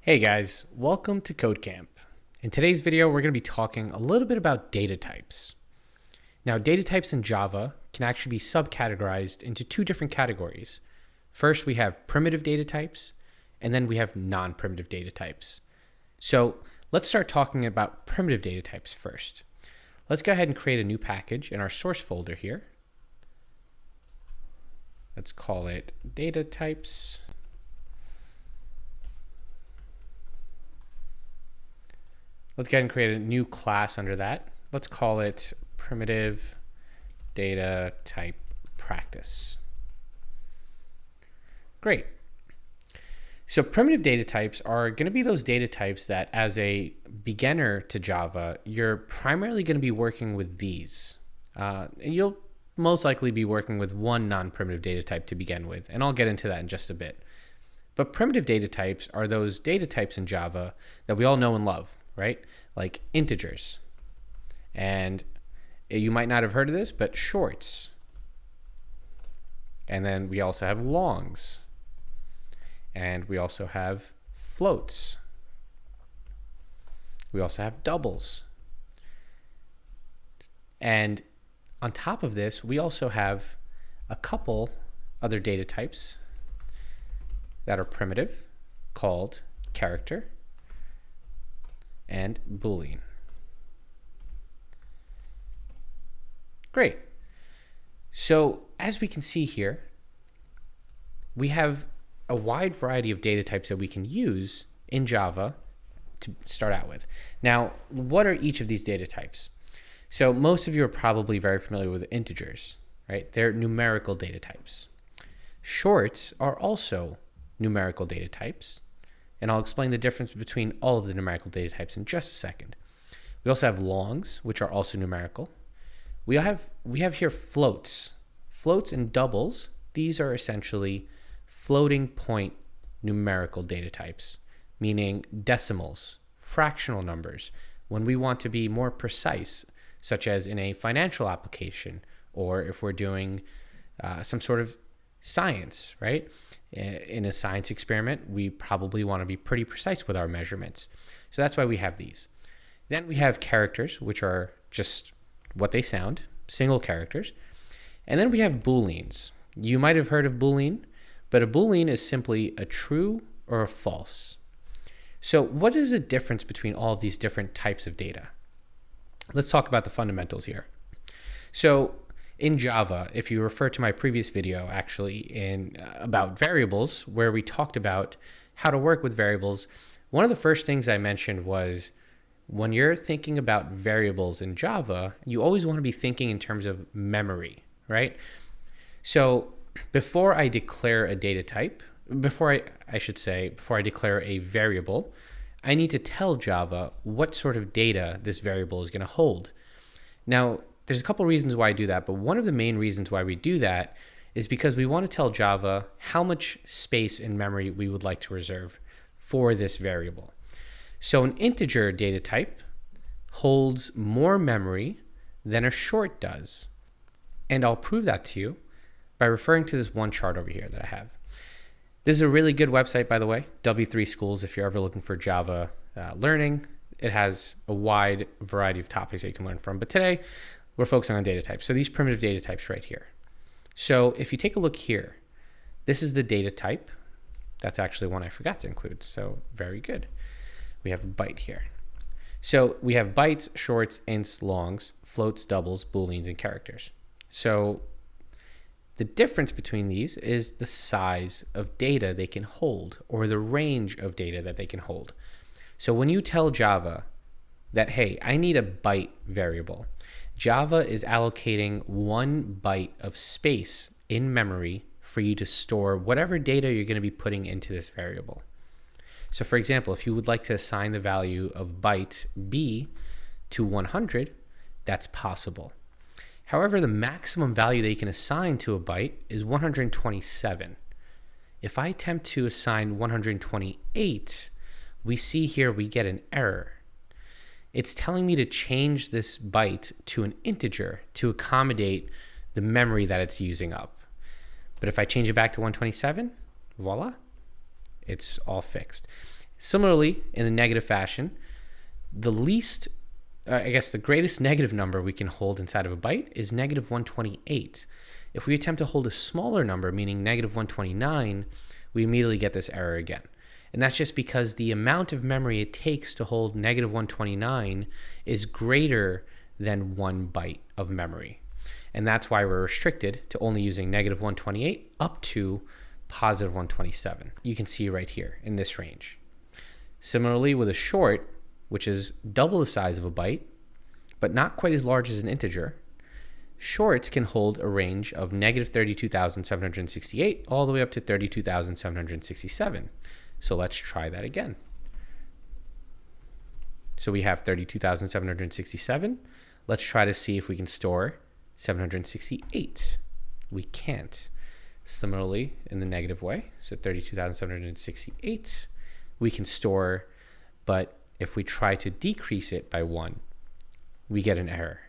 Hey guys, welcome to Code Camp. In today's video, we're going to be talking a little bit about data types. Now, data types in Java can actually be subcategorized into two different categories. First, we have primitive data types, and then we have non-primitive data types. So let's start talking about primitive data types first. Let's go ahead and create a new package in our source folder here. Let's call it data types. Let's go ahead and create a new class under that. Let's call it primitive data type practice. Great. So primitive data types are going to be those data types that as a beginner to Java, you're primarily going to be working with these. And you'll most likely be working with one non-primitive data type to begin with, and I'll get into that in just a bit. But primitive data types are those data types in Java that we all know and love, right? Like integers. And you might not have heard of this, but shorts. And then we also have longs. And we also have floats. We also have doubles. And on top of this, we also have a couple other data types that are primitive called character and Boolean. Great. So as we can see here, we have a wide variety of data types that we can use in Java to start out with. Now, what are each of these data types? So most of you are probably very familiar with integers, right? They're numerical data types. Shorts are also numerical data types, and I'll explain the difference between all of the numerical data types in just a second. We also have longs, which are also numerical. We have here floats. Floats and doubles, these are essentially floating point numerical data types, meaning decimals, fractional numbers, when we want to be more precise, such as in a financial application, or if we're doing some sort of science, right? In a science experiment, we probably want to be pretty precise with our measurements. So that's why we have these. Then we have characters, which are just what they sound, single characters. And then we have Booleans. You might have heard of Boolean, but a Boolean is simply a true or a false. So what is the difference between all of these different types of data? Let's talk about the fundamentals here. So in Java, if you refer to my previous video actually about variables, where we talked about how to work with variables, one of the first things I mentioned was when you're thinking about variables in Java, you always want to be thinking in terms of memory, right? So before I declare a data type, before I declare a variable, I need to tell Java what sort of data this variable is going to hold. Now, there's a couple reasons why I do that, but one of the main reasons why we do that is because we want to tell Java how much space in memory we would like to reserve for this variable. So an integer data type holds more memory than a short does. And I'll prove that to you by referring to this one chart over here that I have. This is a really good website, by the way, W3 Schools, if you're ever looking for Java learning. It has a wide variety of topics that you can learn from. But today, we're focusing on data types. So these primitive data types right here. So if you take a look here, this is the data type. That's actually one I forgot to include. So very good. We have a byte here. So we have bytes, shorts, ints, longs, floats, doubles, booleans, and characters. So the difference between these is the size of data they can hold, or the range of data that they can hold. So when you tell Java that, hey, I need a byte variable, Java is allocating 1 byte of space in memory for you to store whatever data you're going to be putting into this variable. So for example, if you would like to assign the value of byte B to 100, that's possible. However, the maximum value that you can assign to a byte is 127. If I attempt to assign 128, we see here we get an error. It's telling me to change this byte to an integer to accommodate the memory that it's using up. But if I change it back to 127, voila, it's all fixed. Similarly, in a negative fashion, the greatest negative number we can hold inside of a byte is negative 128. If we attempt to hold a smaller number, meaning negative 129, we immediately get this error again. And that's just because the amount of memory it takes to hold negative 129 is greater than 1 byte of memory. And that's why we're restricted to only using negative 128 up to positive 127. You can see right here in this range. Similarly, with a short, which is double the size of a byte, but not quite as large as an integer, shorts can hold a range of negative 32,768 all the way up to 32,767. So let's try that again. So we have 32,767. Let's try to see if we can store 768. We can't. Similarly, in the negative way, so 32,768, we can store, but if we try to decrease it by 1, we get an error.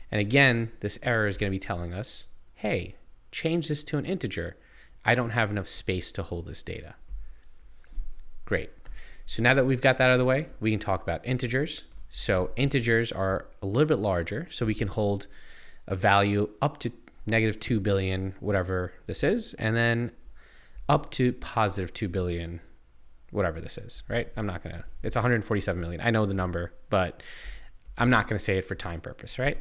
And again, this error is going to be telling us, hey, change this to an integer. I don't have enough space to hold this data. Great. So now that we've got that out of the way, we can talk about integers. So integers are a little bit larger, so we can hold a value up to negative 2 billion, whatever this is, and then up to positive 2 billion, whatever this is, right? It's 147 million. I know the number, but I'm not going to say it for time purpose, right?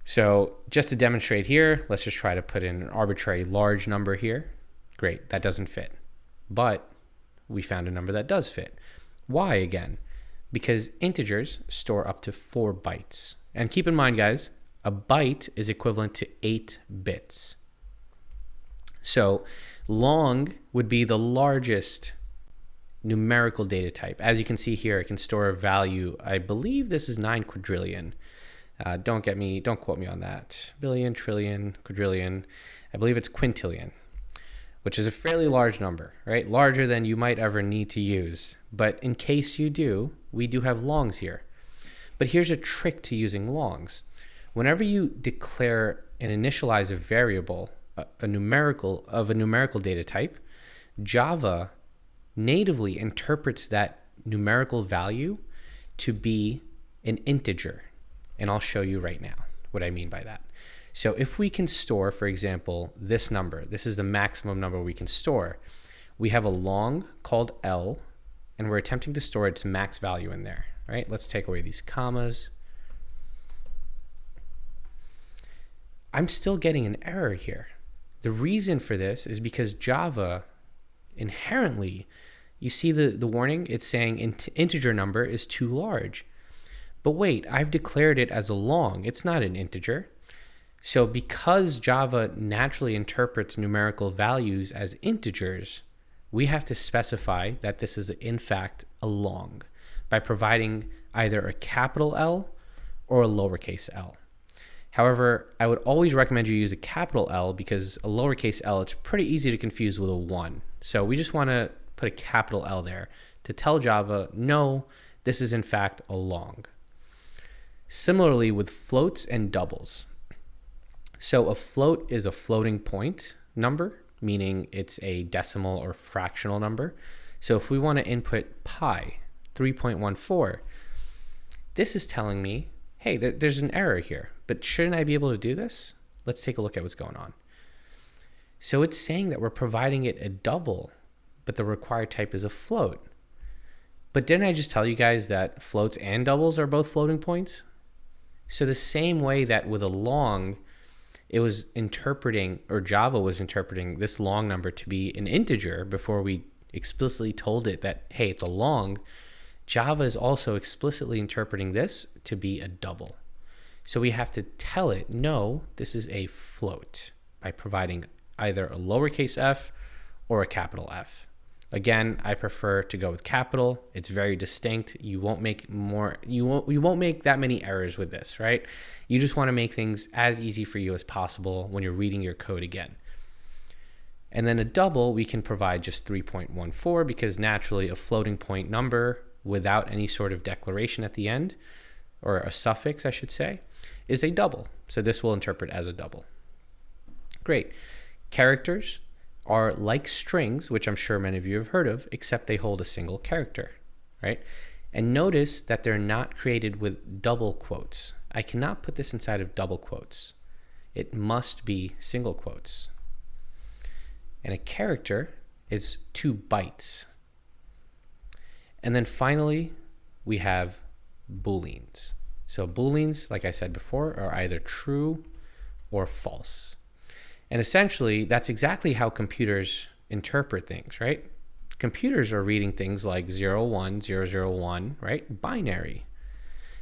So just to demonstrate here, let's just try to put in an arbitrary large number here. Great, that doesn't fit. But we found a number that does fit. Why again? Because integers store up to 4 bytes. And keep in mind, guys, a byte is equivalent to 8 bits. So long would be the largest numerical data type. As you can see here, it can store a value. I believe this is 9 quadrillion. Don't quote me on that. Billion, trillion, quadrillion. I believe it's quintillion, which is a fairly large number, right? Larger than you might ever need to use. But in case you do, we do have longs here. But here's a trick to using longs. Whenever you declare and initialize a variable, a numerical data type, Java natively interprets that numerical value to be an integer. And I'll show you right now what I mean by that. So if we can store, for example, this number, this is the maximum number we can store. We have a long called L, and we're attempting to store its max value in there, right? Let's take away these commas. I'm still getting an error here. The reason for this is because Java inherently, you see the warning, it's saying integer number is too large. But wait, I've declared it as a long. It's not an integer. So because Java naturally interprets numerical values as integers, we have to specify that this is in fact a long by providing either a capital L or a lowercase l. However, I would always recommend you use a capital L because a lowercase l, it's pretty easy to confuse with a 1. So we just want to put a capital L there to tell Java, no, this is in fact a long. Similarly with floats and doubles. So a float is a floating point number, meaning it's a decimal or fractional number. So if we want to input pi, 3.14, this is telling me, hey, there's an error here, but shouldn't I be able to do this? Let's take a look at what's going on. So it's saying that we're providing it a double, but the required type is a float. But didn't I just tell you guys that floats and doubles are both floating points? So the same way that with a long, it was interpreting, or Java was interpreting this long number to be an integer before we explicitly told it that, hey, it's a long, Java is also explicitly interpreting this to be a double. So we have to tell it, no, this is a float by providing either a lowercase f or a capital F. Again, I prefer to go with capital. It's very distinct. You won't make that many errors with this, right? You just want to make things as easy for you as possible when you're reading your code again. And then a double, we can provide just 3.14 because naturally a floating point number without any sort of declaration at the end, or a suffix, I should say, is a double. So this will interpret as a double. Great. Characters. are like strings, which I'm sure many of you have heard of, except they hold a single character, right? And notice that they're not created with double quotes. I cannot put this inside of double quotes. It must be single quotes. And a character is 2 bytes. And then finally, we have Booleans. So Booleans, like I said before, are either true or false. And essentially, that's exactly how computers interpret things, right? Computers are reading things like 0, 1, 0, 0, 1, right? Binary.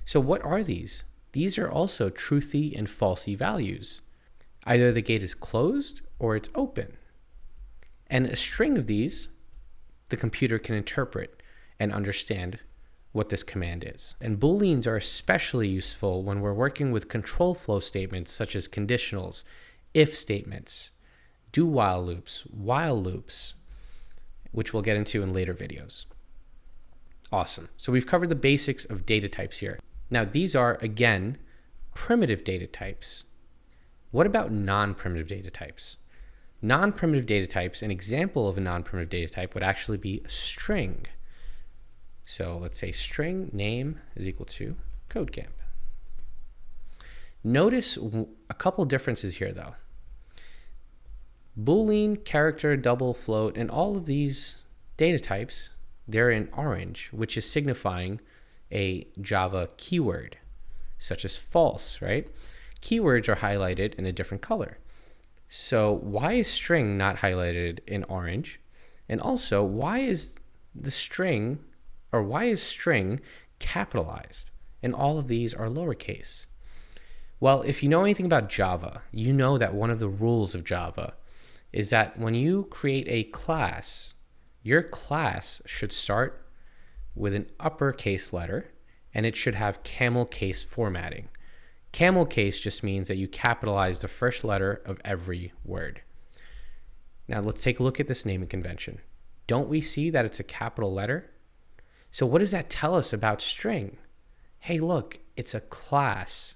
So what are these? These are also truthy and falsy values. Either the gate is closed or it's open. And a string of these, the computer can interpret and understand what this command is. And Booleans are especially useful when we're working with control flow statements such as conditionals, if statements, do-while loops, while loops, which we'll get into in later videos. Awesome. So we've covered the basics of data types here. Now these are, again, primitive data types. What about non-primitive data types? Non-primitive data types, an example of a non-primitive data type would actually be a string. So let's say string name is equal to codecamp. Notice a couple differences here though. Boolean, character, double, float, and all of these data types, they're in orange, which is signifying a Java keyword, such as false, right? Keywords are highlighted in a different color. So why is string not highlighted in orange? And also, why is string capitalized? And all of these are lowercase. Well, if you know anything about Java, you know that one of the rules of Java is that when you create a class, your class should start with an uppercase letter, and it should have camel case formatting. Camel case just means that you capitalize the first letter of every word. Now let's take a look at this naming convention. Don't we see that it's a capital letter? So what does that tell us about string? Hey, look, it's a class,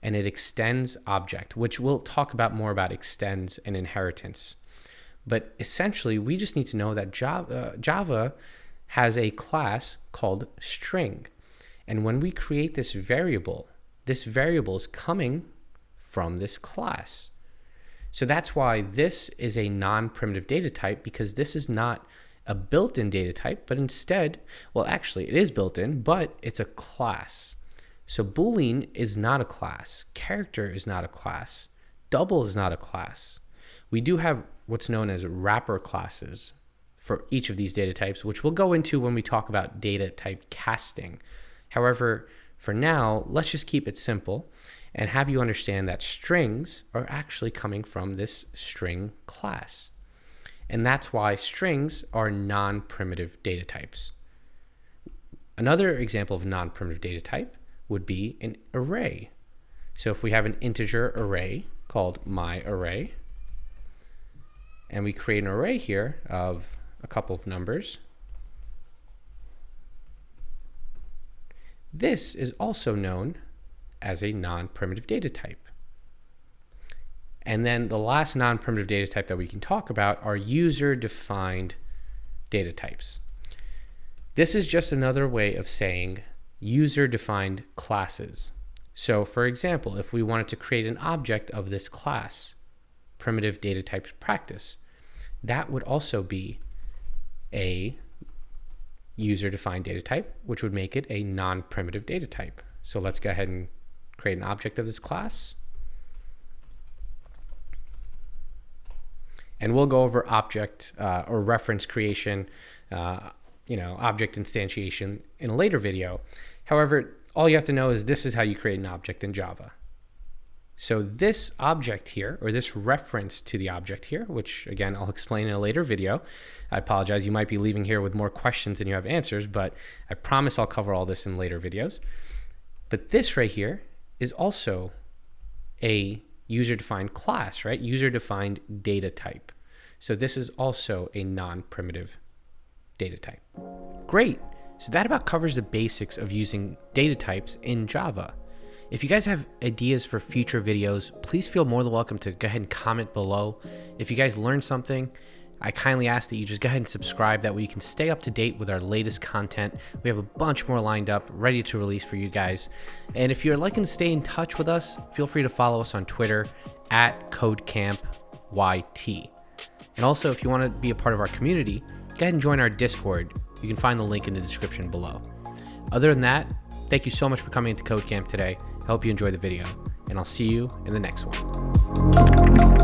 and it extends object, which we'll talk about more about extends and inheritance. But essentially, we just need to know that Java has a class called string. And when we create this variable is coming from this class. So that's why this is a non-primitive data type, because this is not a built-in data type, but instead, well, actually it is built-in, but it's a class. So Boolean is not a class. Character is not a class. Double is not a class. We do have what's known as wrapper classes for each of these data types, which we'll go into when we talk about data type casting. However, for now, let's just keep it simple and have you understand that strings are actually coming from this string class. And that's why strings are non-primitive data types. Another example of non-primitive data type would be an array. So if we have an integer array called myArray, and we create an array here of a couple of numbers, this is also known as a non-primitive data type. And then the last non-primitive data type that we can talk about are user-defined data types. This is just another way of saying user-defined classes. So for example, if we wanted to create an object of this class, primitive data type practice, that would also be a user-defined data type, which would make it a non-primitive data type. So let's go ahead and create an object of this class. And we'll go over object or reference creation, object instantiation in a later video. However, all you have to know is this is how you create an object in Java. So this object here, or this reference to the object here, which again, I'll explain in a later video. I apologize, you might be leaving here with more questions than you have answers, but I promise I'll cover all this in later videos. But this right here is also a user-defined class, right? User-defined data type. So this is also a non-primitive data type. Great. So that about covers the basics of using data types in Java. If you guys have ideas for future videos, please feel more than welcome to go ahead and comment below. If you guys learned something, I kindly ask that you just go ahead and subscribe. That way you can stay up to date with our latest content. We have a bunch more lined up, ready to release for you guys. And if you're liking to stay in touch with us, feel free to follow us on Twitter at CodeCampYT. And also, if you want to be a part of our community, go ahead and join our Discord. You can find the link in the description below. Other than that, thank you so much for coming into Code Camp today. I hope you enjoyed the video, and I'll see you in the next one.